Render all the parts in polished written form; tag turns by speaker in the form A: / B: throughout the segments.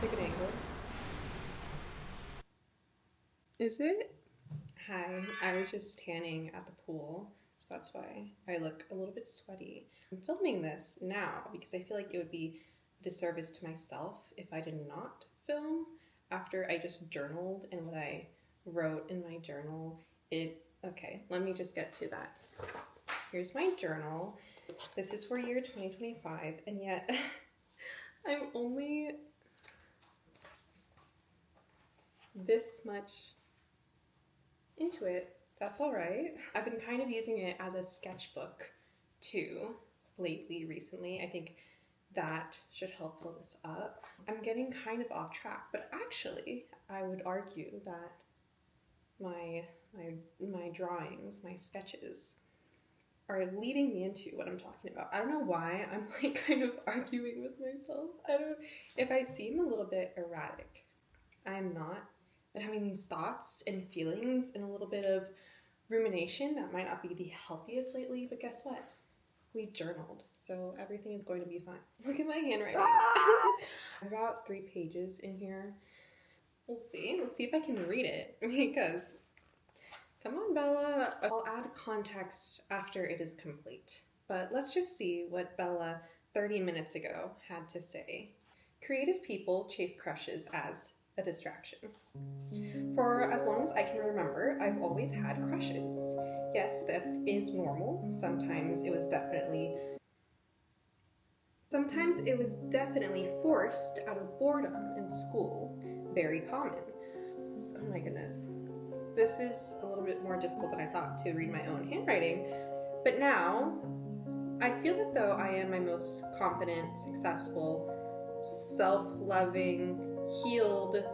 A: a good angle. Is it? Hi, I was just standing at the pool, so that's why I look a little bit sweaty. I'm filming this now because I feel like it would be a disservice to myself if I did not film after I just journaled, and what I wrote in my journal, okay, let me just get to that. Here's my journal. This is for year 2025, and yet I'm only this much into it. That's all right. I've been kind of using it as a sketchbook too recently. I think that should help fill this up. I'm getting kind of off track, but actually I would argue that my drawings, my sketches, are leading me into what I'm talking about. I don't know why I'm like kind of arguing with myself. If I seem a little bit erratic, I am not. But having these thoughts and feelings and a little bit of rumination that might not be the healthiest lately, but guess what? We journaled, so everything is going to be fine. Look at my handwriting. About 3 pages in here. We'll see. Let's see if I can read it, because come on, Bella. I'll add context after it is complete. But let's just see what Bella 30 minutes ago had to say. Creative people chase crushes as a distraction. For as long as I can remember, I've always had crushes. Yes, that is normal. Sometimes it was definitely forced out of boredom in school. Very common. Oh my goodness. This is a little bit more difficult than I thought to read my own handwriting, but now I feel that though I am my most confident, successful, self-loving, healed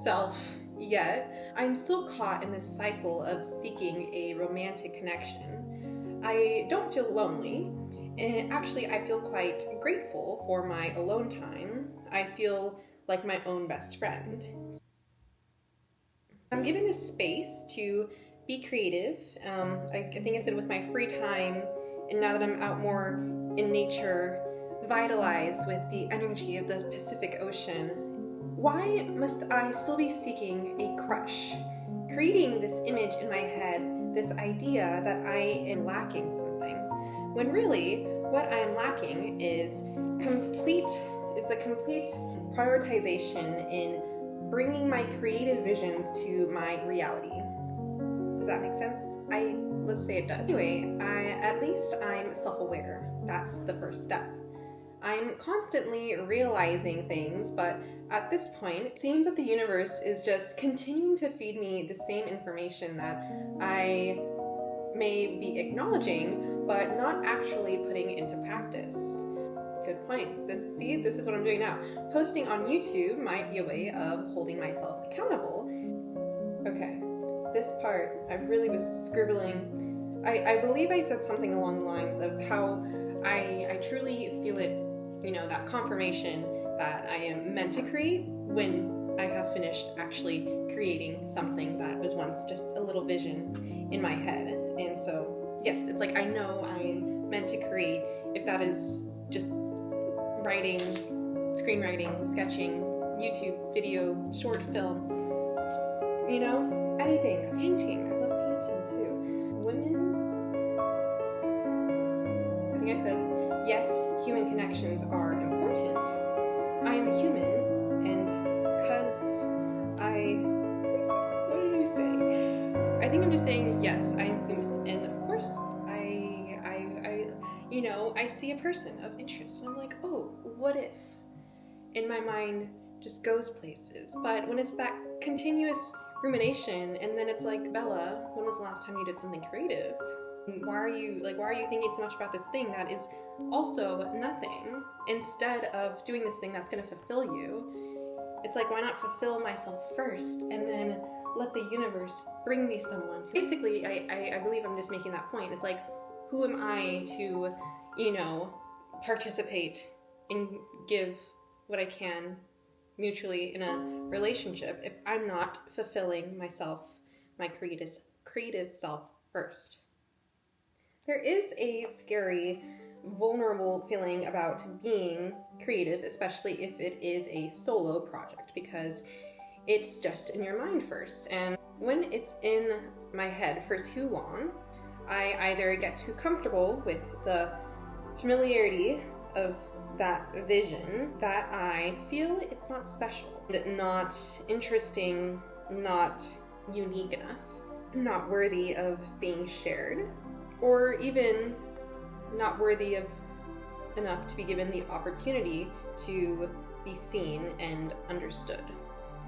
A: self yet, I'm still caught in this cycle of seeking a romantic connection. I don't feel lonely, and actually I feel quite grateful for my alone time. I feel like my own best friend. I'm given this space to be creative. I think I said with my free time, and now that I'm out more in nature, vitalized with the energy of the Pacific Ocean, why must I still be seeking a crush? Creating this image in my head, this idea that I am lacking something, when really what I am lacking is the complete prioritization in bringing my creative visions to my reality. Does that make sense? Let's say it does. Anyway, at least I'm self-aware. That's the first step. I'm constantly realizing things, but at this point, it seems that the universe is just continuing to feed me the same information that I may be acknowledging, but not actually putting into practice. Good point. This is what I'm doing now. Posting on YouTube might be a way of holding myself accountable. Okay, this part, I really was scribbling. I believe I said something along the lines of how I truly feel it, that confirmation that I am meant to create when I have finished actually creating something that was once just a little vision in my head. And so, yes, it's like I know I'm meant to create, if that is just writing, screenwriting, sketching, YouTube video, short film, anything. Painting. I love painting too. Women, I think I said, yes, human connections are important. I am a human, and because what did I say? I think I'm just saying, yes, I am human, and of course, I see a person of interest, and I'm like, oh, what if? And my mind just goes places. But when it's that continuous rumination, and then it's like, Bella, when was the last time you did something creative? Why are you thinking so much about this thing that is also nothing, instead of doing this thing that's going to fulfill you? It's like, why not fulfill myself first and then let the universe bring me someone? Basically, I believe I'm just making that point. It's like, who am I to, participate and give what I can mutually in a relationship if I'm not fulfilling myself, my creative self first? There is a scary vulnerable feeling about being creative, especially if it is a solo project, because it's just in your mind first. And when it's in my head for too long, I either get too comfortable with the familiarity of that vision that I feel it's not special, not interesting, not unique enough, not worthy of being shared, or even not worthy of enough to be given the opportunity to be seen and understood.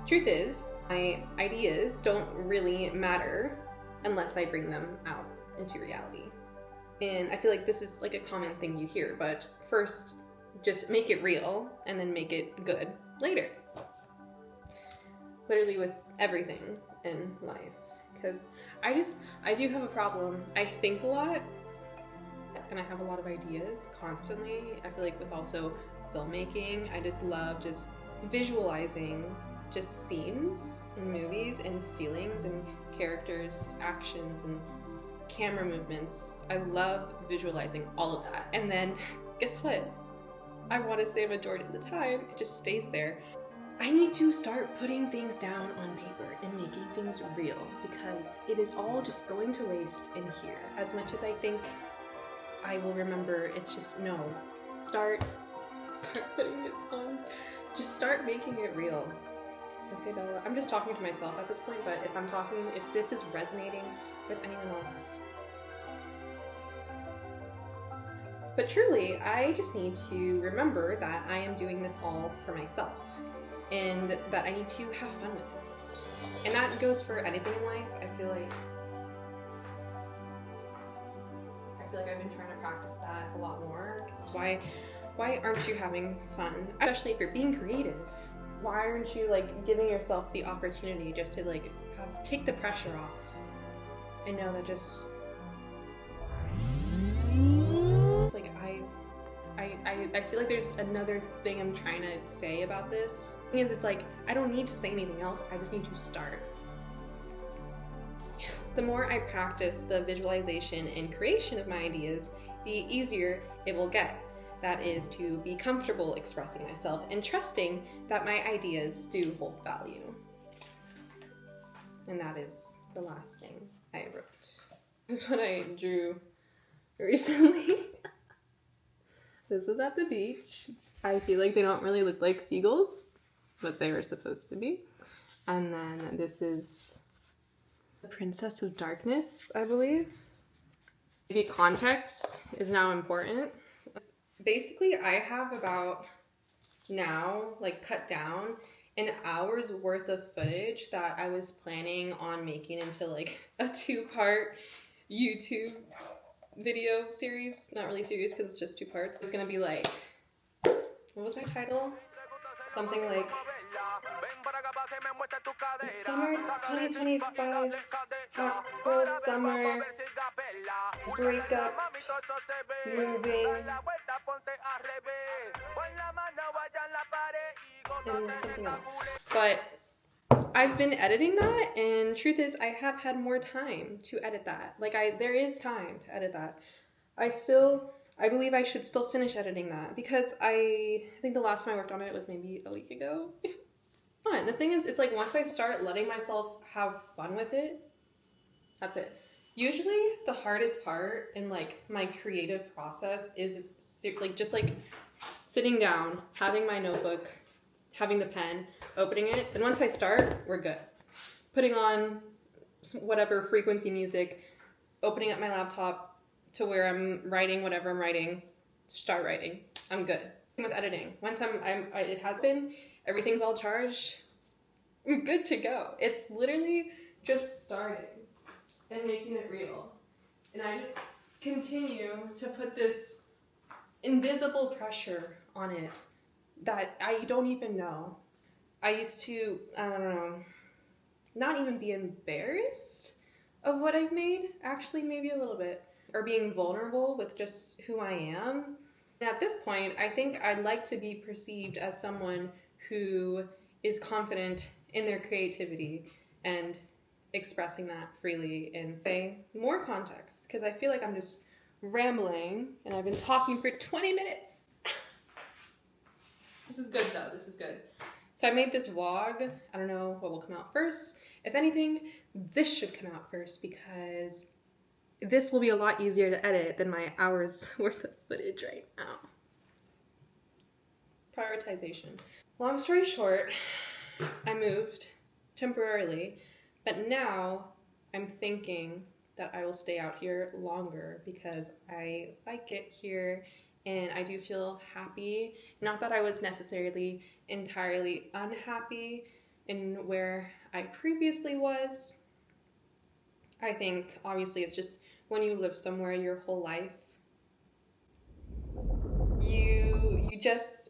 A: Truth is, my ideas don't really matter unless I bring them out into reality. And I feel like this is like a common thing you hear, but first just make it real and then make it good later. Literally with everything in life. Because I do have a problem. I think a lot and I have a lot of ideas constantly. I feel like with also filmmaking, I just love just visualizing just scenes in movies and feelings and characters, actions and camera movements. I love visualizing all of that. And then guess what? I want to say a majority of the time, it just stays there. I need to start putting things down on paper and making things real, because it is all just going to waste in here. As much as I think I will remember, it's just no. Start putting it on. Just start making it real. Okay, Bella, I'm just talking to myself at this point, but if this is resonating with anyone else. But truly, I just need to remember that I am doing this all for myself, and that I need to have fun with this. And that goes for anything in life. I feel like I've been trying to practice that a lot more. Why aren't you having fun? Especially if you're being creative. Why aren't you like giving yourself the opportunity just to like take the pressure off? I know that just it's like I feel like there's another thing I'm trying to say about this. The thing is, it's like I don't need to say anything else. I just need to start. The more I practice the visualization and creation of my ideas, the easier it will get. That is to be comfortable expressing myself and trusting that my ideas do hold value. And that is the last thing I wrote. This is what I drew recently. This was at the beach. I feel like they don't really look like seagulls, but they were supposed to be. And then this is the Princess of Darkness, I believe. Maybe context is now important. Basically, I have about now, like cut down, an hour's worth of footage that I was planning on making into like a 2-part YouTube video series. Not really series because it's just 2 parts. It's gonna be like, what was my title? Something like Summer 2025, Hot Girl Summer, Breakup, Moving, and something else. But I've been editing that, and truth is I have had more time to edit that. Like there is time to edit that. I believe I should still finish editing that, because I think the last time I worked on it was maybe a week ago. The thing is, it's like once I start letting myself have fun with it, that's it. Usually the hardest part in like my creative process is like just like sitting down, having my notebook, having the pen, opening it. Then once I start, we're good. Putting on whatever frequency music, opening up my laptop to where I'm writing whatever I'm writing, start writing. I'm good. With editing, once it has been, everything's all charged, I'm good to go. It's literally just starting and making it real. And I just continue to put this invisible pressure on it that I don't even know. I used to, I don't know, not even be embarrassed of what I've made, actually maybe a little bit, or being vulnerable with just who I am. And at this point, I think I'd like to be perceived as someone who is confident in their creativity and expressing that freely and say more context, because I feel like I'm just rambling and I've been talking for 20 minutes. This is good though, this is good. So I made this vlog. I don't know what will come out first. If anything, this should come out first because this will be a lot easier to edit than my hours worth of footage right now. Prioritization. Long story short, I moved temporarily, but now I'm thinking that I will stay out here longer because I like it here and I do feel happy. Not that I was necessarily entirely unhappy in where I previously was. I think obviously it's just when you live somewhere your whole life,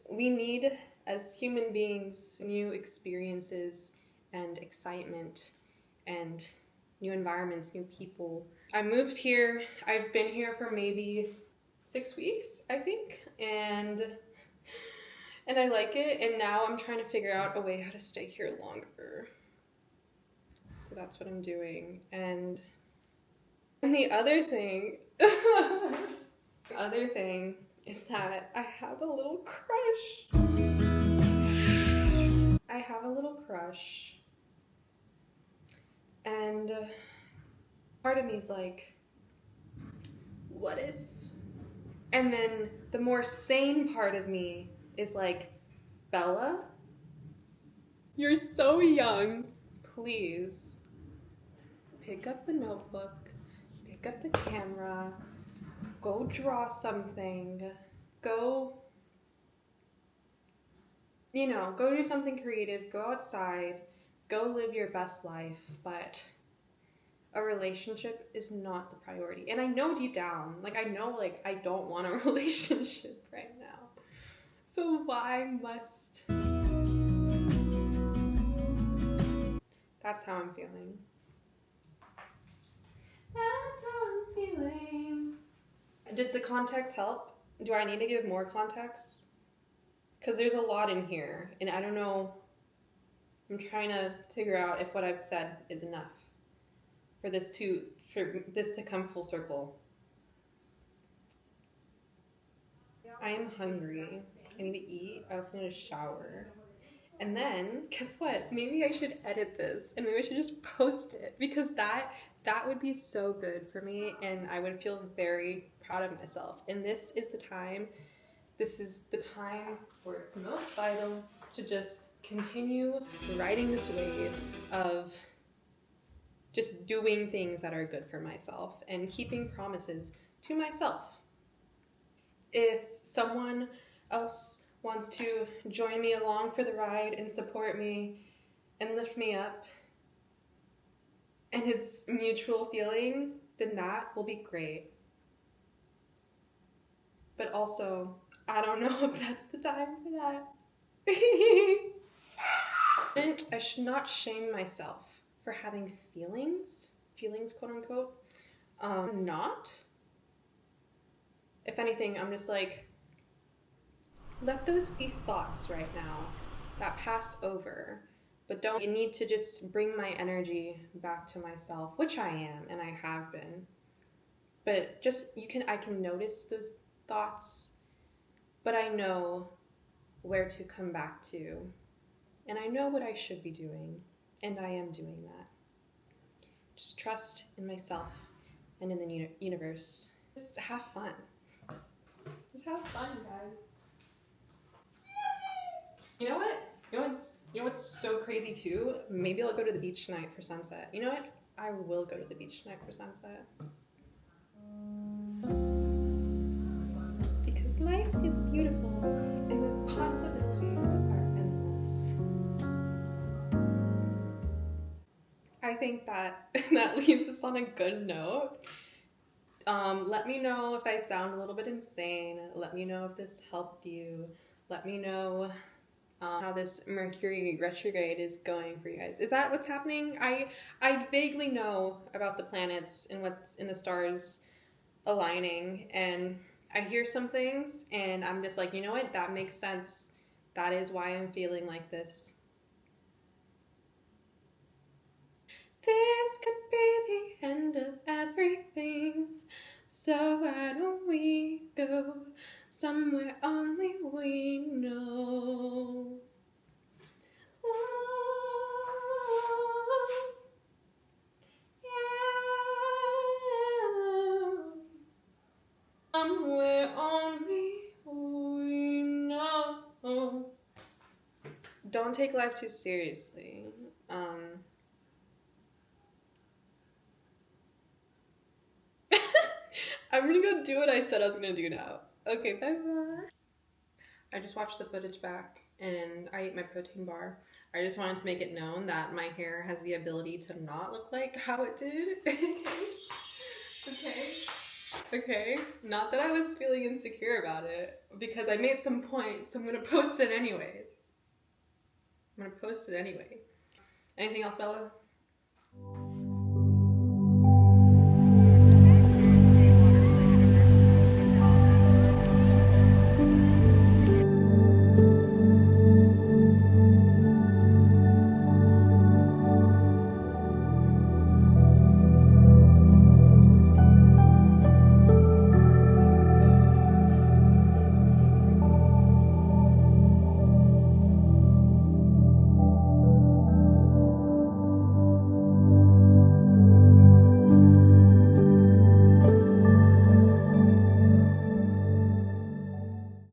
A: we need as human beings new experiences and excitement and new environments, new people. I moved here, I've been here for maybe 6 weeks, I think, and I like it, and now I'm trying to figure out a way how to stay here longer. So that's what I'm doing. And the other thing, is that I have a little crush. I have a little crush. And part of me is like, what if? And then the more sane part of me is like, Bella, you're so young. Please pick up the notebook, pick up the camera, go draw something, go do something creative, go outside, go live your best life, but a relationship is not the priority. And I know deep down, I know I don't want a relationship right now. So why must... That's how I'm feeling. That's how I'm feeling. Did the context help? Do I need to give more context? Because there's a lot in here, and I don't know. I'm trying to figure out if what I've said is enough for this to come full circle. I am hungry. I need to eat. I also need to shower. And then, guess what? Maybe I should edit this, and maybe I should just post it, because that would be so good for me, and I would feel very proud of myself. And this is the time where it's most vital to just continue riding this wave of just doing things that are good for myself and keeping promises to myself. If someone else wants to join me along for the ride and support me and lift me up, and it's mutual feeling, then that will be great. But also, I don't know if that's the time for that. I should not shame myself for having feelings, quote unquote. Not. If anything, I'm just like, let those be thoughts right now that pass over, but you need to just bring my energy back to myself, which I am, and I have been. But I can notice those thoughts, but I know where to come back to, and I know what I should be doing, and I am doing that. Just trust in myself and in the universe. Just have fun. Just have fun, guys. You know what? You know what's so crazy too? Maybe I'll go to the beach tonight for sunset. You know what? I will go to the beach tonight for sunset. Because life is beautiful and the possibilities are endless. I think that leaves us on a good note. Let me know if I sound a little bit insane. Let me know if this helped you. Let me know how this Mercury retrograde is going for you guys. Is that what's happening? I vaguely know about the planets and what's in the stars aligning, and I hear some things and I'm just like, you know what? That makes sense. That is why I'm feeling like this. This could be the end of everything. So why don't we go somewhere only we know? Oh, yeah. Somewhere only we know. Don't take life too seriously. I'm gonna go do what I said I was gonna do now. Okay, bye bye. I just watched the footage back and I ate my protein bar. I just wanted to make it known that my hair has the ability to not look like how it did. Okay. Okay. Not that I was feeling insecure about it, because I made some points, so I'm gonna post it anyways. I'm gonna post it anyway. Anything else, Bella?